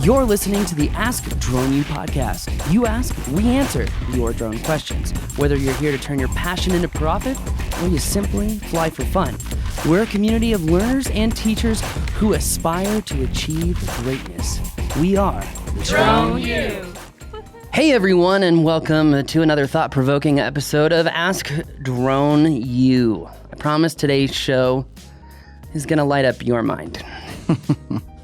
You're listening to the Ask Drone U podcast. You ask, we answer your drone questions. Whether you're here to turn your passion into profit or you simply fly for fun, we're a community of learners and teachers who aspire to achieve greatness. We are Drone U. Hey everyone, and welcome to another thought-provoking episode of Ask Drone U. I promise today's show is going to light up your mind.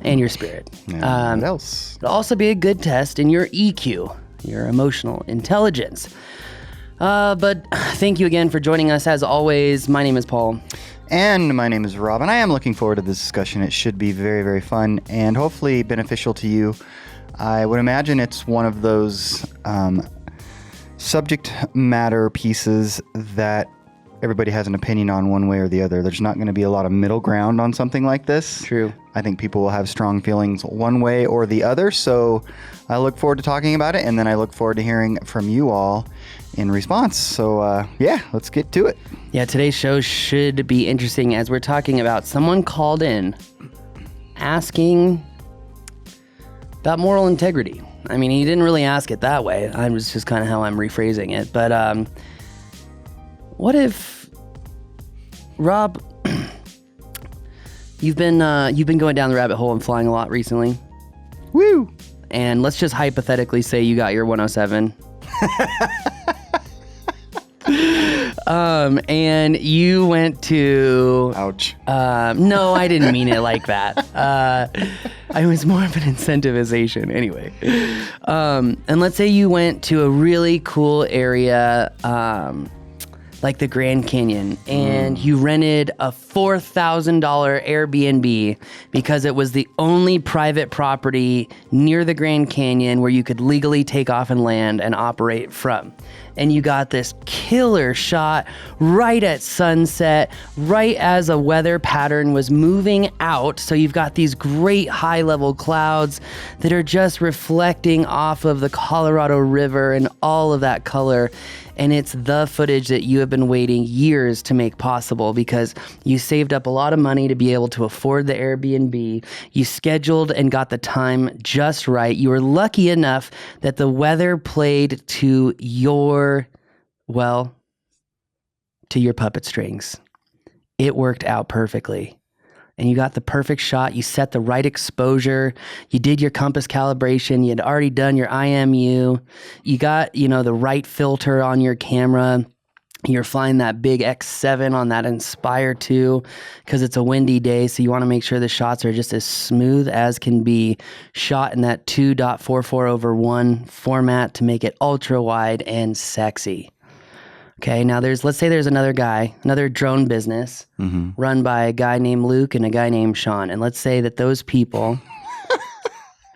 And your spirit. What else? It'll also be a good test in your EQ, your emotional intelligence. But thank you again for joining us. As always, my name is Paul. And my name is Rob, and I am looking forward to this discussion. It should be very, very fun and hopefully beneficial to you. I would imagine it's one of those subject matter pieces that everybody has an opinion on one way or the other. There's not going to be a lot of middle ground on something like this. True. I think people will have strong feelings one way or the other. So I look forward to talking about it, and then I look forward to hearing from you all in response. So yeah, let's get to it. Yeah, today's show should be interesting as we're talking about someone called in asking about moral integrity. I mean, he didn't really ask it that way. I was just kind of how I'm rephrasing it. But what if, Rob, you've been going down the rabbit hole and flying a lot recently. Woo! And let's just hypothetically say you got your 107. And you went to... Ouch. No, I didn't mean it like that. I was more of an incentivization anyway. And let's say you went to a really cool area, like the Grand Canyon, and you rented a $4,000 Airbnb because it was the only private property near the Grand Canyon where you could legally take off and land and operate from. And you got this killer shot right at sunset, right as a weather pattern was moving out. So you've got these great high-level clouds that are just reflecting off of the Colorado River and all of that color. And it's the footage that you have been waiting years to make possible because you saved up a lot of money to be able to afford the Airbnb. You scheduled and got the time just right. You were lucky enough that the weather played to your puppet strings. It worked out perfectly. And you got the perfect shot. You set the right exposure. You did your compass calibration. You had already done your IMU. You got, the right filter on your camera. You're flying that big X7 on that Inspire 2 because it's a windy day. So you want to make sure the shots are just as smooth as can be, shot in that 2.44/1 format to make it ultra wide and sexy. Okay, now let's say there's another drone business run by a guy named Luke and a guy named Sean. And let's say that those people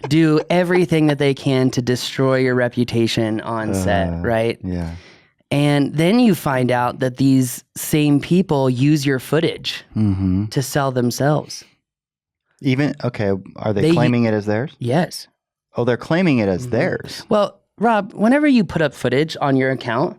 do everything that they can to destroy your reputation on set, right? Yeah. And then you find out that these same people use your footage to sell themselves. Are they claiming it as theirs? Yes. Oh, they're claiming it as theirs. Well, Rob, whenever you put up footage on your account,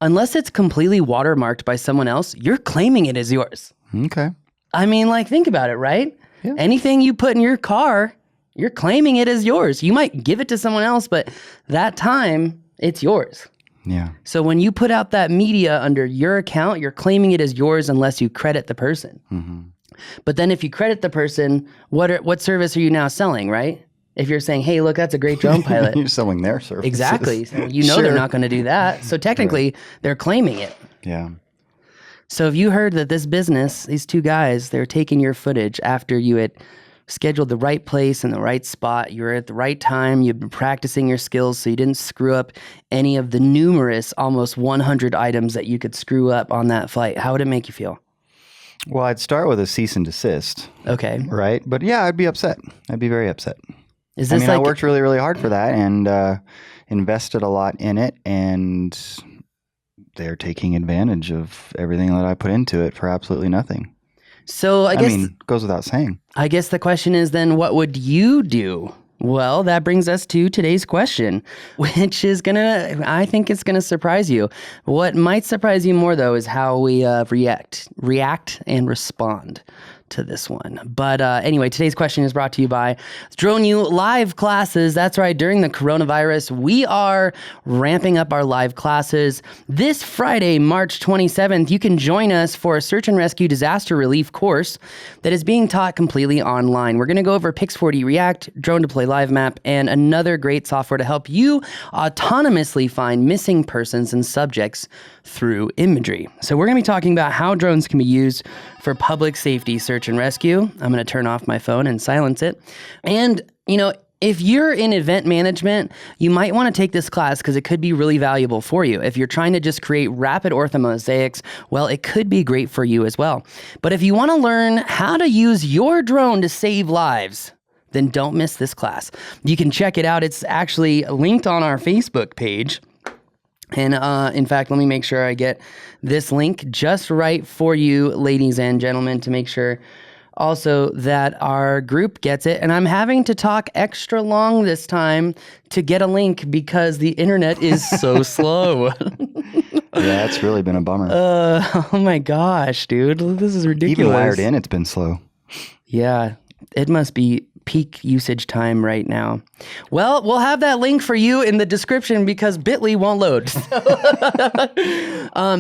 unless it's completely watermarked by someone else, you're claiming it as yours. Okay. I mean, think about it, right? Yeah. Anything you put in your car, you're claiming it as yours. You might give it to someone else, but that time, it's yours. Yeah. So when you put out that media under your account, you're claiming it as yours unless you credit the person. But then if you credit the person, what service are you now selling, right? If you're saying, hey, look, that's a great drone pilot. You're selling their services. Exactly. So Sure. they're not going to do that. So technically, they're claiming it. Yeah. So if you heard that this business, these two guys, they're taking your footage after you had scheduled the right place and the right spot, you were at the right time, you've been practicing your skills so you didn't screw up any of the numerous, almost 100 items that you could screw up on that flight, how would it make you feel? Well, I'd start with a cease and desist. Okay. Right? But yeah, I'd be upset. I'd be very upset. I worked really, really hard for that and invested a lot in it, and they're taking advantage of everything that I put into it for absolutely nothing. So I guess it goes without saying. I guess the question is then, what would you do? Well, that brings us to today's question, which is I think it's gonna surprise you. What might surprise you more though is how we react and respond to this one. But anyway, today's question is brought to you by Drone U live classes. That's right. During the coronavirus, we are ramping up our live classes. This Friday, March 27th, you can join us for a search and rescue disaster relief course that is being taught completely online. We're going to go over Pix4D React, Drone Deploy Live Map, and another great software to help you autonomously find missing persons and subjects through imagery. So we're going to be talking about how drones can be used for public safety search and rescue. I'm going to turn off my phone and silence it. And, if you're in event management, you might want to take this class because it could be really valuable for you. If you're trying to just create rapid orthomosaics, well, it could be great for you as well. But if you want to learn how to use your drone to save lives, then don't miss this class. You can check it out. It's actually linked on our Facebook page. And in fact, let me make sure I get this link just right for you, ladies and gentlemen, to make sure also that our group gets it. And I'm having to talk extra long this time to get a link because the internet is so slow. Yeah, it's really been a bummer. Oh my gosh, dude. This is ridiculous. Even wired in, it's been slow. Yeah, it must be peak usage time right now. Well, we'll have that link for you in the description because Bitly won't load.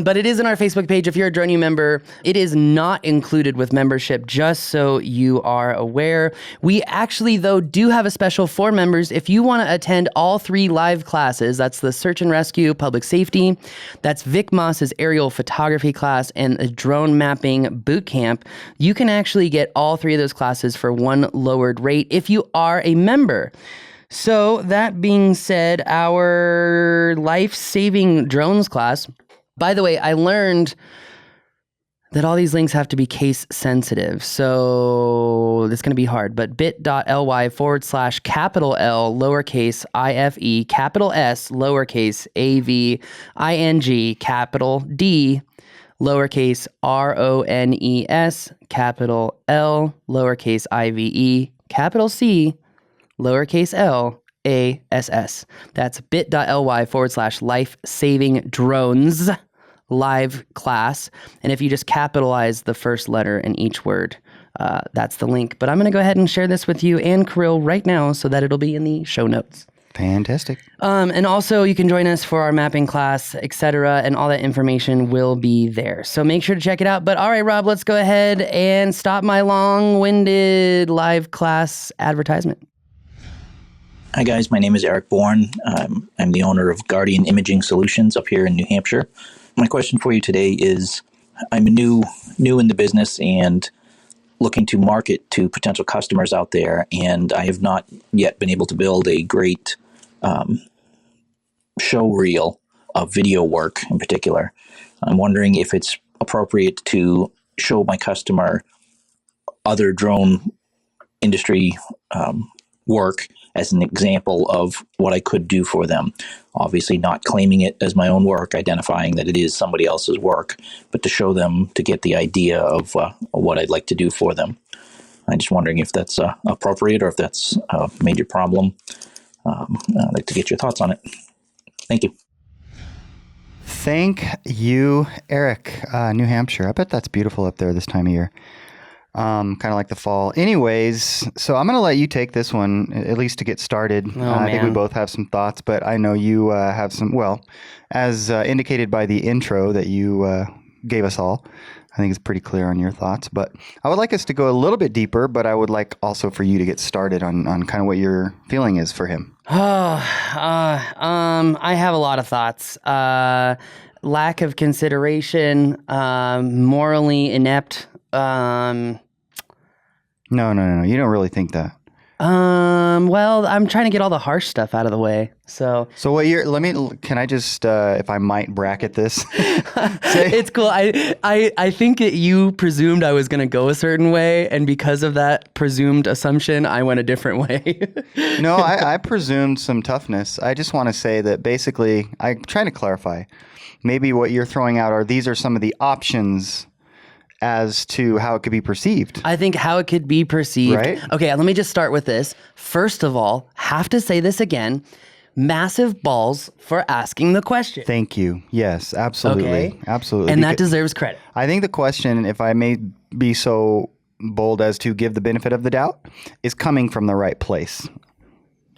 But it is in our Facebook page. If you're a Drone U member, it is not included with membership, just so you are aware. We actually, though, do have a special for members. If you want to attend all 3 live classes, that's the Search and Rescue Public Safety, that's Vic Moss's aerial photography class, and a drone mapping boot camp, you can actually get all 3 of those classes for one lowered rate if you are a member. So that being said, our life-saving drones class, by the way, I learned that all these links have to be case sensitive. So it's going to be hard, but bit.ly/capital L lowercase IFE capital S lowercase AV ING capital D lowercase RONES capital L lowercase IVE capital C lowercase L ASS. That's bit.ly/life-saving drones live class. And if you just capitalize the first letter in each word, that's the link. But I'm going to go ahead and share this with you and Kirill right now so that it'll be in the show notes. Fantastic. And also you can join us for our mapping class, etc. And all that information will be there. So make sure to check it out. But all right, Rob, let's go ahead and stop my long-winded live class advertisement. Hi guys, my name is Eric Bourne. I'm the owner of Guardian Imaging Solutions up here in New Hampshire. My question for you today is, I'm new in the business and looking to market to potential customers out there, and I have not yet been able to build a great show reel of video work in particular. I'm wondering if it's appropriate to show my customer other drone industry work as an example of what I could do for them. Obviously not claiming it as my own work, identifying that it is somebody else's work, but to show them, to get the idea of what I'd like to do for them. I'm just wondering if that's appropriate or if that's a major problem. I'd like to get your thoughts on it. Thank you. Thank you, Eric. New Hampshire. I bet that's beautiful up there this time of year. Kind of like the fall. Anyways, so I'm going to let you take this one, at least to get started. I think we both have some thoughts, but I know you have some, well, as indicated by the intro that you gave us all, I think it's pretty clear on your thoughts. But I would like us to go a little bit deeper, but I would like also for you to get started on kind of what your feeling is for him. I have a lot of thoughts. Lack of consideration, morally inept. No. You don't really think that. Well, I'm trying to get all the harsh stuff out of the way. So what can I just, if I might bracket this? It's cool. I think that you presumed I was going to go a certain way. And because of that presumed assumption, I went a different way. No, I presumed some toughness. I just want to say that basically, I'm trying to clarify. Maybe what you're throwing out these are some of the options as to how it could be perceived. I think how it could be perceived. Right? Okay, let me just start with this. First of all, have to say this again. Massive balls for asking the question. Thank you. Yes, absolutely. Okay. Absolutely. And that deserves credit. I think the question, if I may be so bold as to give the benefit of the doubt, is coming from the right place.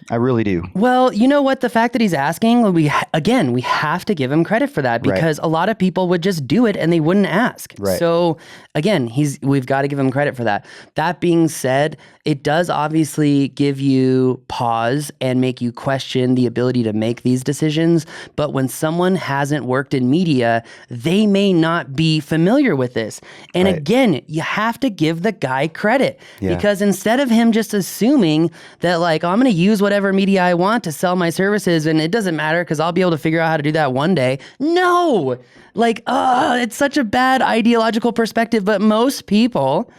I really do. Well, you know what? The fact that he's asking, we have to give him credit for that, because a lot of people would just do it and they wouldn't ask. Right. So again, we've got to give him credit for that. That being said, it does obviously give you pause and make you question the ability to make these decisions. But when someone hasn't worked in media, they may not be familiar with this. And again, you have to give the guy credit, because instead of him just assuming that like, oh, I'm going to use whatever media I want to sell my services and it doesn't matter because I'll be able to figure out how to do that one day. No, like, it's such a bad ideological perspective, but most people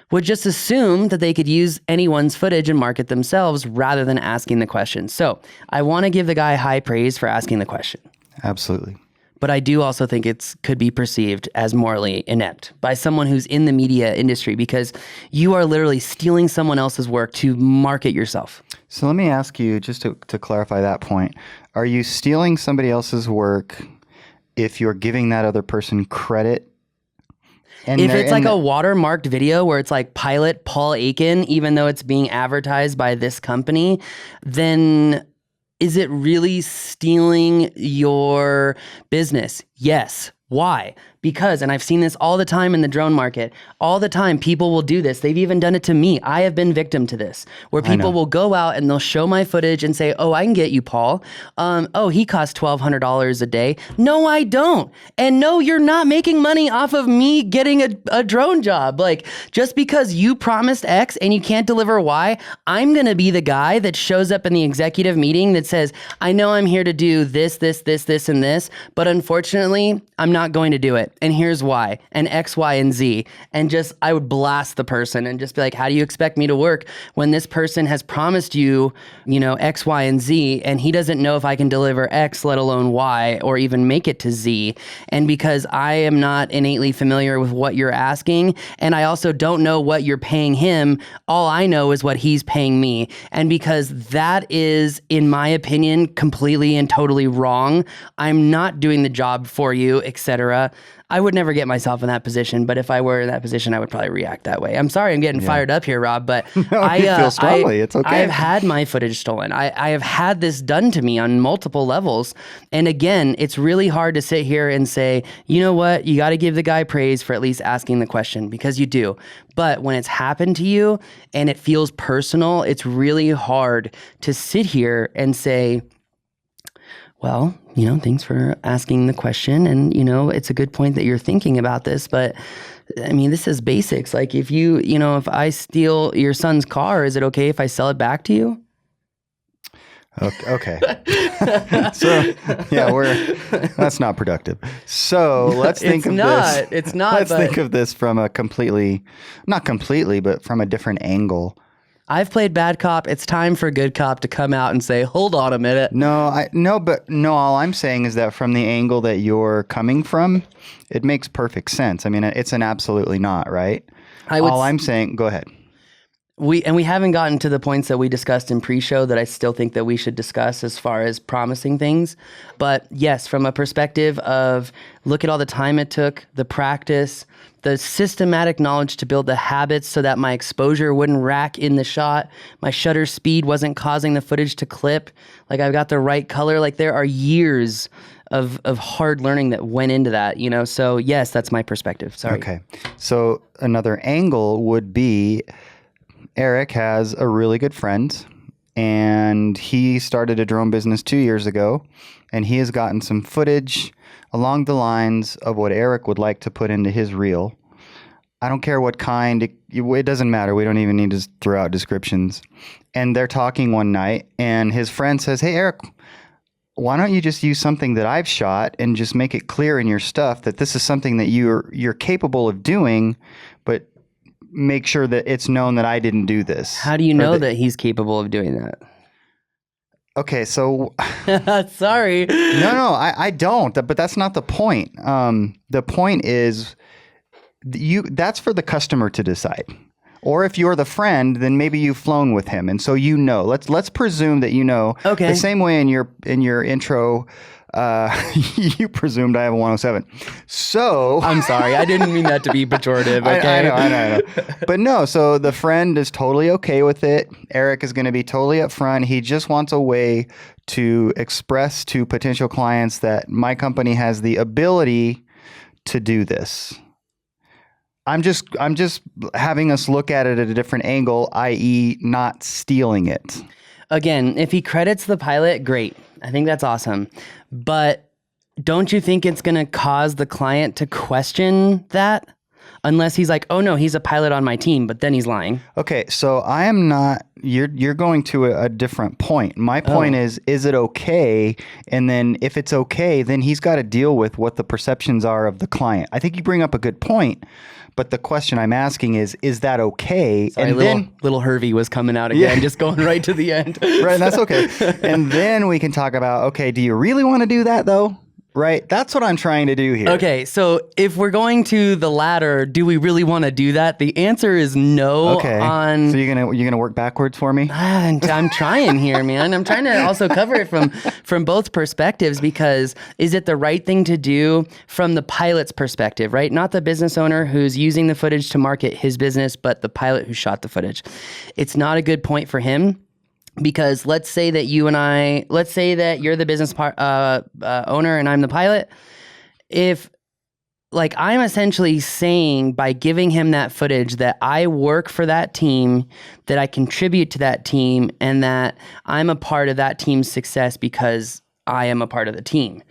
would just assume that they could use anyone's footage and market themselves rather than asking the question. So I want to give the guy high praise for asking the question. Absolutely. But I do also think it could be perceived as morally inept by someone who's in the media industry, because you are literally stealing someone else's work to market yourself. So let me ask you, just to clarify that point, are you stealing somebody else's work if you're giving that other person credit? And if it's like a watermarked video where it's like pilot Paul Aiken, even though it's being advertised by this company, then is it really stealing your business? Yes. Why? Because, and I've seen this all the time in the drone market, all the time people will do this. They've even done it to me. I have been victim to this, where people will go out and they'll show my footage and say, oh, I can get you, Paul. Oh, he costs $1,200 a day. No, I don't. And no, you're not making money off of me getting a drone job. Like, just because you promised X and you can't deliver Y, I'm going to be the guy that shows up in the executive meeting that says, I know I'm here to do this, this, and this, but unfortunately, I'm not going to do it. And here's why, and X, Y, and Z. And just, I would blast the person and just be like, how do you expect me to work when this person has promised you, X, Y, and Z, and he doesn't know if I can deliver X, let alone Y, or even make it to Z. And because I am not innately familiar with what you're asking, and I also don't know what you're paying him, all I know is what he's paying me. And because that is, in my opinion, completely and totally wrong, I'm not doing the job for you, etc. I would never get myself in that position, but if I were in that position, I would probably react that way. I'm sorry I'm getting fired up here, Rob, but you feel strongly. It's okay. I have had my footage stolen. I have had this done to me on multiple levels. And again, it's really hard to sit here and say, you know what, you got to give the guy praise for at least asking the question, because you do. But when it's happened to you and it feels personal, it's really hard to sit here and say, well, thanks for asking the question. And, it's a good point that you're thinking about this. But I mean, this is basics. Like if if I steal your son's car, is it okay if I sell it back to you? Okay. So, that's not productive. So let's think of this. It's not. Let's think of this from a not completely, but from a different angle. I've played bad cop. It's time for good cop to come out and say, hold on a minute. All I'm saying is that from the angle that you're coming from, it makes perfect sense. I mean, it's an absolutely not, right? I'm saying, go ahead. We haven't gotten to the points that we discussed in pre-show that I still think that we should discuss as far as promising things. But yes, from a perspective of look at all the time it took, the practice, the systematic knowledge to build the habits so that my exposure wouldn't rack in the shot, my shutter speed wasn't causing the footage to clip, like I've got the right color. Like there are years of hard learning that went into that, So yes, that's my perspective. Sorry. Okay. So another angle would be Eric has a really good friend, and he started a drone business 2 years ago, and he has gotten some footage along the lines of what Eric would like to put into his reel. I don't care what kind, it doesn't matter. We don't even need to throw out descriptions. And they're talking one night, and his friend says, hey, Eric, why don't you just use something that I've shot and just make it clear in your stuff that this is something that you're capable of doing, but make sure that it's known that I didn't do this. How do you know that he's capable of doing that? Okay, so sorry. No, I don't. But that's not the point. The point is, that's for the customer to decide. Or if you're the friend, then maybe you've flown with him, and so Let's presume that you know. Okay. The same way in your intro You presumed I have a 107. So I'm sorry. I didn't mean that to be pejorative. Okay. I know. But no, so the friend is totally okay with it. Eric is going to be totally upfront. He just wants a way to express to potential clients that my company has the ability to do this. I'm just having us look at it at a different angle, i.e. not stealing it. Again, if he credits the pilot, great. I think that's awesome. But don't you think it's going to cause the client to question that? Unless he's like, oh no, he's a pilot on my team, but then he's lying. Okay, so I am not, you're going to a different point. My point is it okay? And then if it's okay, then he's got to deal with what the perceptions are of the client. I think you bring up a good point, but the question I'm asking is that okay? Sorry, and then little Hervey was coming out again, just going right to the end. Right, that's okay. And then we can talk about, okay, do you really want to do that though? Right? That's what I'm trying to do here. Okay, so if we're going to the latter, do we really want to do that? The answer is no. Okay. So you're gonna work backwards for me? I'm trying here, man. I'm trying to also cover it from both perspectives, because is it the right thing to do from the pilot's perspective, right? Not the business owner who's using the footage to market his business, but the pilot who shot the footage. It's not a good point for him. Because let's say that you're the business owner and I'm the pilot. If, like, I'm essentially saying by giving him that footage that I work for that team, that I contribute to that team, and that I'm a part of that team's success because I am a part of the team.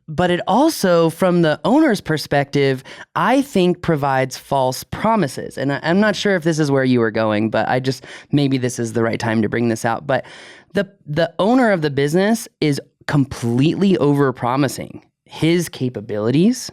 But it also, from the owner's perspective, I think provides false promises. And I'm not sure if this is where you were going, but maybe this is the right time to bring this out. But the owner of the business is completely over-promising his capabilities.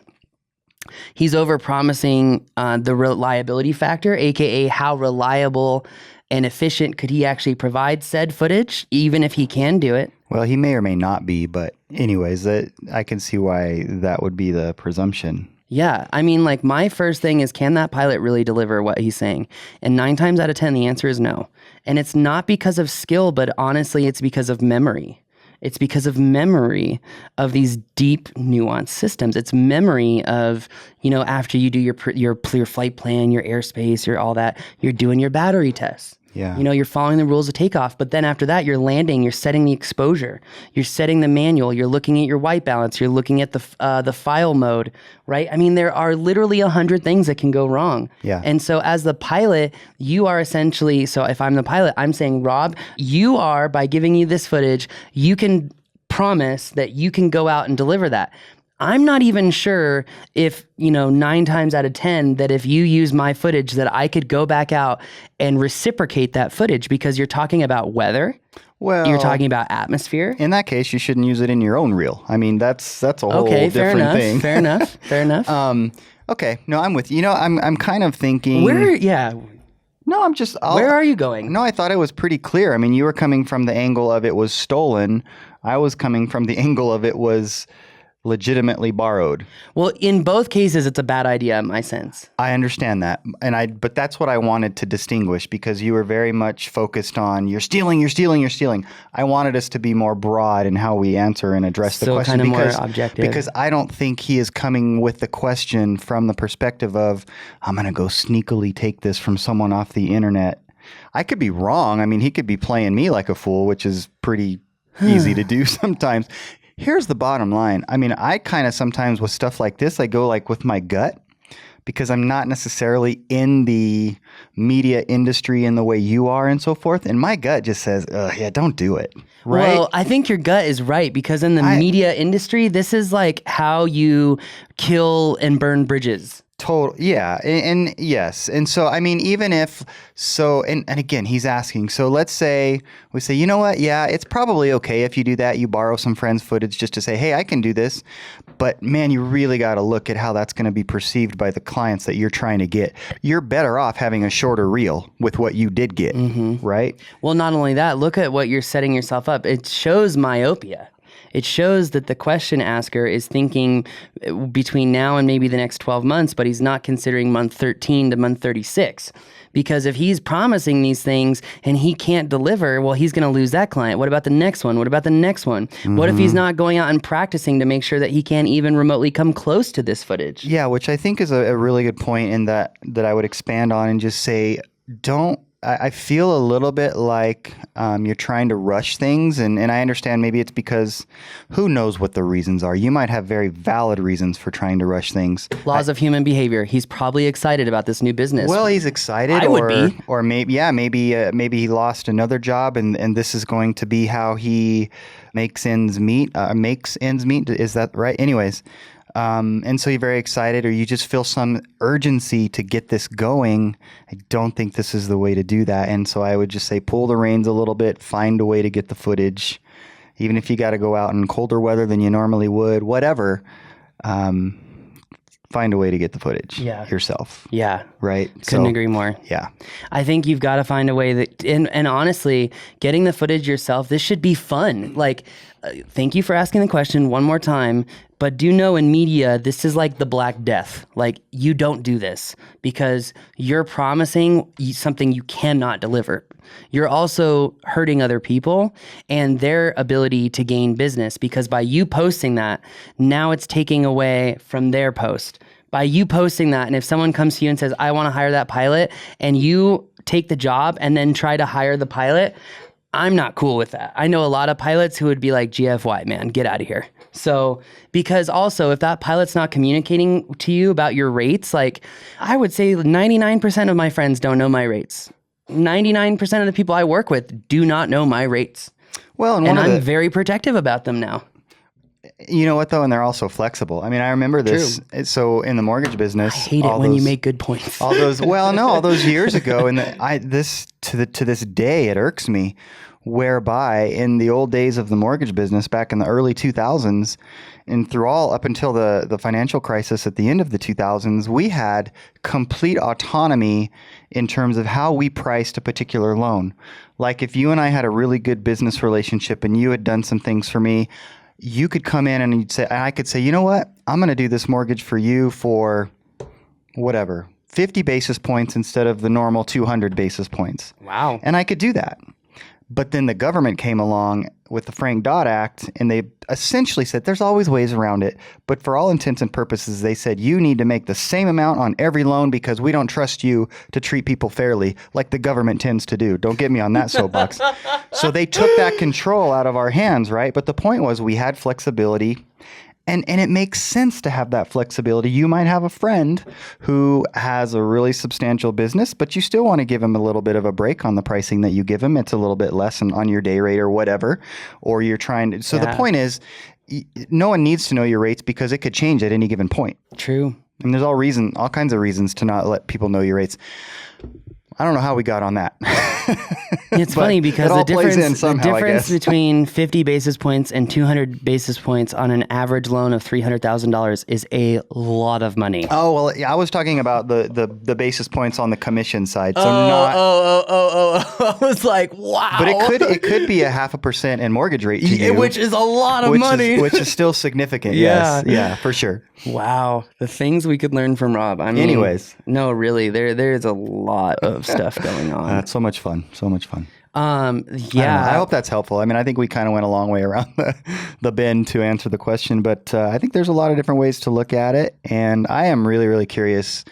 He's over-promising the reliability factor, aka how reliable and efficient could he actually provide said footage, even if he can do it. Well, he may or may not be, but anyways, I can see why that would be the presumption. Yeah, I mean, like, my first thing is, can that pilot really deliver what he's saying? And 9 times out of 10, the answer is no. And it's not because of skill, but honestly, it's because of memory. It's because of memory of these deep, nuanced systems. It's memory of, after you do your flight plan, your airspace, your all that, you're doing your battery tests. Yeah. You're following the rules of takeoff, but then after that, you're landing, you're setting the exposure, you're setting the manual, you're looking at your white balance, you're looking at the file mode, right? I mean, there are literally 100 things that can go wrong. Yeah. And so as the pilot, you are essentially, so if I'm the pilot, I'm saying, Rob, you are, by giving you this footage, you can promise that you can go out and deliver that. I'm not even sure if, 9 times out of 10, that if you use my footage, that I could go back out and reciprocate that footage, because you're talking about weather. Well, you're talking about atmosphere. In that case, you shouldn't use it in your own reel. I mean, that's a whole different thing. Fair enough. Okay. No, I'm with you. I'm kind of thinking. No, I'm just. Where are you going? No, I thought it was pretty clear. I mean, you were coming from the angle of it was stolen. I was coming from the angle of it was legitimately borrowed. Well, in both cases, it's a bad idea, in my sense. I understand that. But that's what I wanted to distinguish, because you were very much focused on you're stealing. I wanted us to be more broad in how we answer and address the question. Kind of more objective. Because I don't think he is coming with the question from the perspective of, I'm going to go sneakily take this from someone off the internet. I could be wrong. I mean, he could be playing me like a fool, which is pretty easy to do sometimes. Here's the bottom line. I mean, I kind of sometimes with stuff like this, I go like with my gut, because I'm not necessarily in the media industry in the way you are and so forth. And my gut just says, yeah, don't do it. Right? Well, I think your gut is right, because in the media industry, this is like how you kill and burn bridges. Total, yeah, and yes, and so I mean, even if so, and again, he's asking. So let's say we say, you know what? Yeah, it's probably okay if you do that. You borrow some friends' footage just to say, hey, I can do this. But man, you really got to look at how that's going to be perceived by the clients that you're trying to get. You're better off having a shorter reel with what you did get, right? Well, not only that, look at what you're setting yourself up. It shows myopia. It shows that the question asker is thinking between now and maybe the next 12 months, but he's not considering month 13 to month 36. Because if he's promising these things and he can't deliver, well, he's going to lose that client. What about the next one? What about the next one? What if he's not going out and practicing to make sure that he can't even remotely come close to this footage? Yeah, which I think is a really good point in that I would expand on and just say, I feel a little bit like you're trying to rush things, and I understand maybe it's because who knows what the reasons are. You might have very valid reasons for trying to rush things. Laws of human behavior. He's probably excited about this new business. Well, he's excited. I would be. Or maybe he lost another job, and this is going to be how he makes ends meet. Is that right? Anyways. And so you're very excited, or you just feel some urgency to get this going. I don't think this is the way to do that. And so I would just say pull the reins a little bit, find a way to get the footage, even if you got to go out in colder weather than you normally would, whatever. Find a way to get the footage yourself. Yeah. Right. Couldn't agree more. Yeah. I think you've got to find a way that, and honestly, getting the footage yourself, this should be fun. Like, thank you for asking the question one more time. But do know in media, this is like the Black Death. Like, you don't do this because you're promising something you cannot deliver. You're also hurting other people and their ability to gain business, because by you posting that, now it's taking away from their post. By you posting that, and if someone comes to you and says, I want to hire that pilot, and you take the job and then try to hire the pilot, I'm not cool with that. I know a lot of pilots who would be like, GFY, man, get out of here. So, because also if that pilot's not communicating to you about your rates, like I would say 99% of my friends don't know my rates. 99% of the people I work with do not know my rates. Well, and I'm very protective about them now. You know what though? And they're also flexible. I mean, I remember this. True. So in the mortgage business, I hate it when you make good points. all those years ago, and to this day, it irks me. Whereby in the old days of the mortgage business back in the early 2000s and through all up until the financial crisis at the end of the 2000s, we had complete autonomy in terms of how we priced a particular loan. Like if you and I had a really good business relationship and you had done some things for me, you could come in and I could say, you know what, I'm going to do this mortgage for you for whatever, 50 basis points instead of the normal 200 basis points. Wow. And I could do that. But then the government came along with the Frank-Dodd Act, and they essentially said there's always ways around it. But for all intents and purposes, they said you need to make the same amount on every loan because we don't trust you to treat people fairly like the government tends to do. Don't get me on that soapbox. So they took that control out of our hands, right? But the point was we had flexibility. And it makes sense to have that flexibility. You might have a friend who has a really substantial business, but you still want to give him a little bit of a break on the pricing that you give him. It's a little bit less on your day rate or whatever, or you're trying to. So the point is, no one needs to know your rates because it could change at any given point. True. And there's all kinds of reasons to not let people know your rates. I don't know how we got on that. It's funny because the difference I between 50 basis points and 200 basis points on an average loan of $300,000 is a lot of money. Oh, well, yeah, I was talking about the basis points on the commission side. So I was like, wow. But it could be 0.5% in mortgage rate to you. Which is a lot of money. Which is still significant. Yeah. Yes. Yeah, for sure. Wow. The things we could learn from Rob. I mean, anyways. No, really, there's a lot of stuff going on. That's so much fun. So much fun. Yeah. I hope that's helpful. I mean, I think we kind of went a long way around the bend to answer the question, but I think there's a lot of different ways to look at it. And I am really, really curious,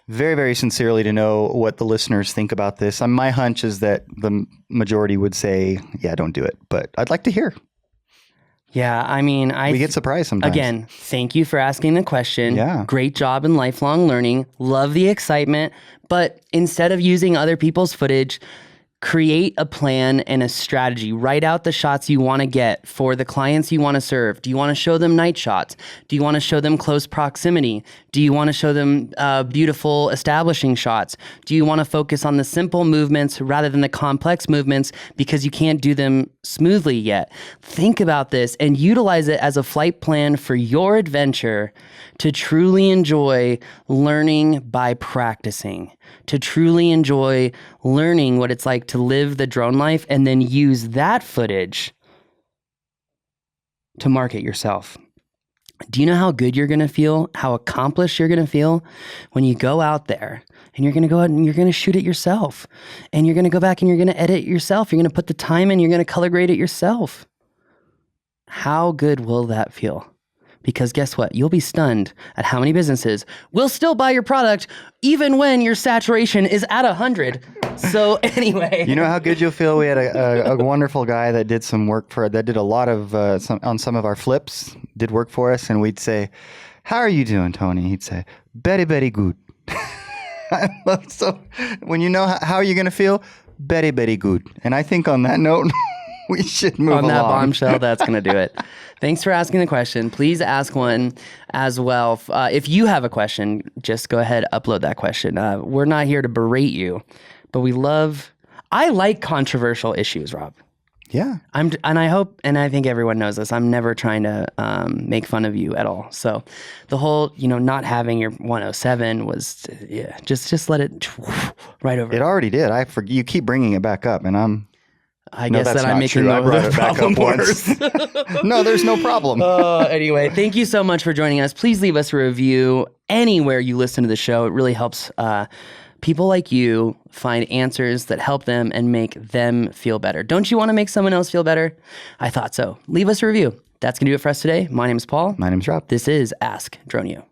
very, very sincerely, to know what the listeners think about this. My hunch is that the majority would say, yeah, don't do it. But I'd like to hear. Yeah, I mean, we get surprised sometimes. Again, thank you for asking the question. Yeah. Great job in lifelong learning. Love the excitement. But instead of using other people's footage, create a plan and a strategy. Write out the shots you want to get for the clients you want to serve. Do you want to show them night shots? Do you want to show them close proximity? Do you want to show them beautiful establishing shots? Do you want to focus on the simple movements rather than the complex movements because you can't do them smoothly yet? Think about this and utilize it as a flight plan for your adventure to truly enjoy learning by practicing, to truly enjoy learning what it's like to live the drone life and then use that footage to market yourself. Do you know how good you're going to feel, how accomplished you're going to feel when you go out there and you're going to go out and you're going to shoot it yourself, and you're going to go back and you're going to edit it yourself. You're going to put the time in, you're going to color grade it yourself. How good will that feel? Because guess what? You'll be stunned at how many businesses will still buy your product even when your saturation is at 100. So anyway. You know how good you'll feel? We had a wonderful guy that did some work that did a lot of, on some of our flips, did work for us. And we'd say, how are you doing, Tony? He'd say, very, very good. So when you know how are you going to feel? Very, very good. And I think on that note, we should move on that along. bombshell, that's going to do it. Thanks for asking the question. Please ask one as well. If you have a question, just go ahead, upload that question. We're not here to berate you, but I like controversial issues, Rob. Yeah. I think everyone knows this. I'm never trying to make fun of you at all. So the whole, not having your 107 was, just let it right over. It already did. You keep bringing it back up, and I guess that I'm making the problem worse. No, there's no problem. Anyway, thank you so much for joining us. Please leave us a review anywhere you listen to the show. It really helps people like you find answers that help them and make them feel better. Don't you want to make someone else feel better? I thought so. Leave us a review. That's going to do it for us today. My name is Paul. My name's Rob. This is Ask Dronio.